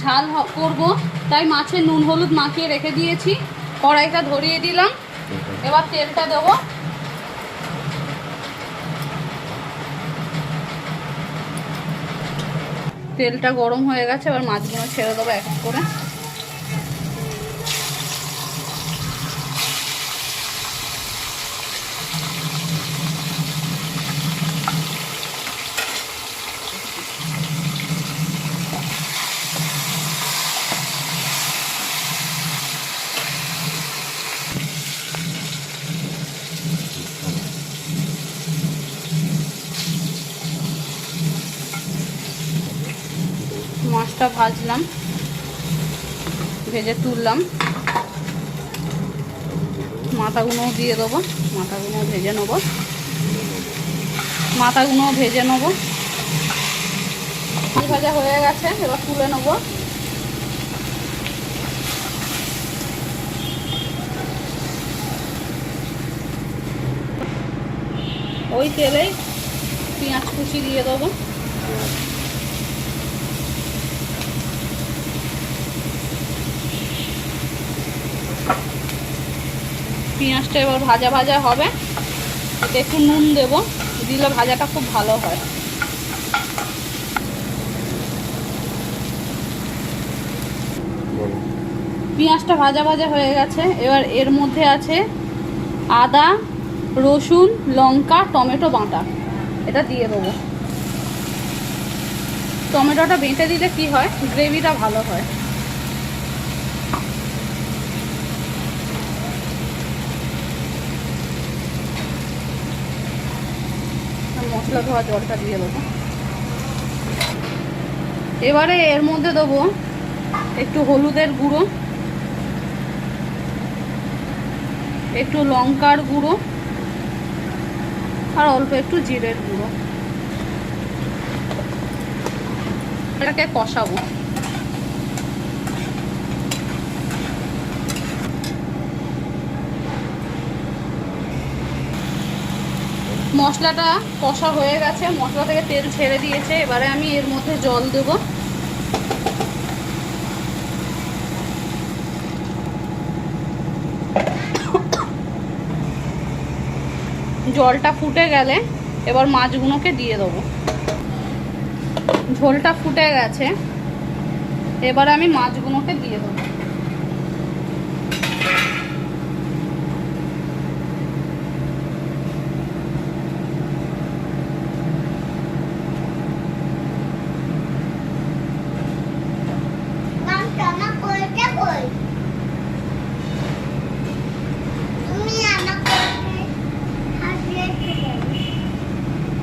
ঝাল করব, তাই মাছের নুন হলুদ মাখিয়ে রেখে দিয়েছি। কড়াইটা ধরিয়ে দিলাম, এবার তেলটা দেবো। তেলটা গরম হয়ে গেছে, এবার মাছগুলো ছেড়ে দেবো এক এক করে। মাছটা ভাজলাম, ভেজে তুললাম। মাথাগুলোও দিয়ে দেবো, মাথাগুলো ভেজে নেবো, মাথাগুলোও ভেজে নেবো। ভাজা হয়ে গেছে, এবার তুলে নেবো। ওই তেলেই পেঁয়াজ কুচি দিয়ে দেবো। পেঁয়াজটা এবার ভাজা ভাজা হবে, এতে একটু নুন দেবো, দিলে ভাজাটা খুব ভালো হয়। পেঁয়াজটা ভাজা ভাজা হয়ে গেছে, এবার এর মধ্যে আছে আদা, রসুন, লঙ্কা, টমেটো বাটা, এটা দিয়ে দেবো। টমেটোটা বেটে দিলে কি হয়, গ্রেভিটা ভালো হয়। মশলা ধোয়া জলটা দিয়ে দেবো। এবারে এর মধ্যে দেবো একটু হলুদের গুঁড়ো, একটু লঙ্কার গুঁড়ো, আর অল্প একটু জিরের গুঁড়ো। এটাকে কষাবো। মশলাটা কষা হয়ে গেছে, মশলা থেকে তেল ছেড়ে দিয়েছে। এবারে আমি এর মধ্যে জল দেব। জলটা ফুটে গেলে এবার মাছগুলোকে দিয়ে দেবো। ঝোলটা ফুটে গেছে, এবার আমি মাছগুলোকে দিয়ে দেবো।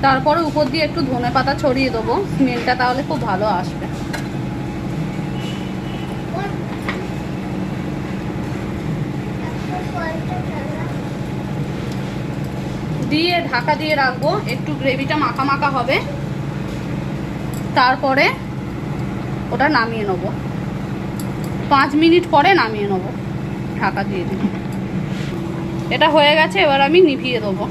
তারপরে উপর দিয়ে একটু ধনেপাতা ছড়িয়ে দেবো, স্মেলটা তাহলে খুব ভালো আসবে। দিয়ে ঢাকা দিয়ে রাখবো, একটু গ্রেভিটা মাখা মাখা হবে, তারপরে ওটা নামিয়ে নেবো। 5 মিনিট পরে নামিয়ে নেবো ঢাকা দিয়ে দিই। এটা হয়ে গেছে, এবার আমি নিভিয়ে দেবো।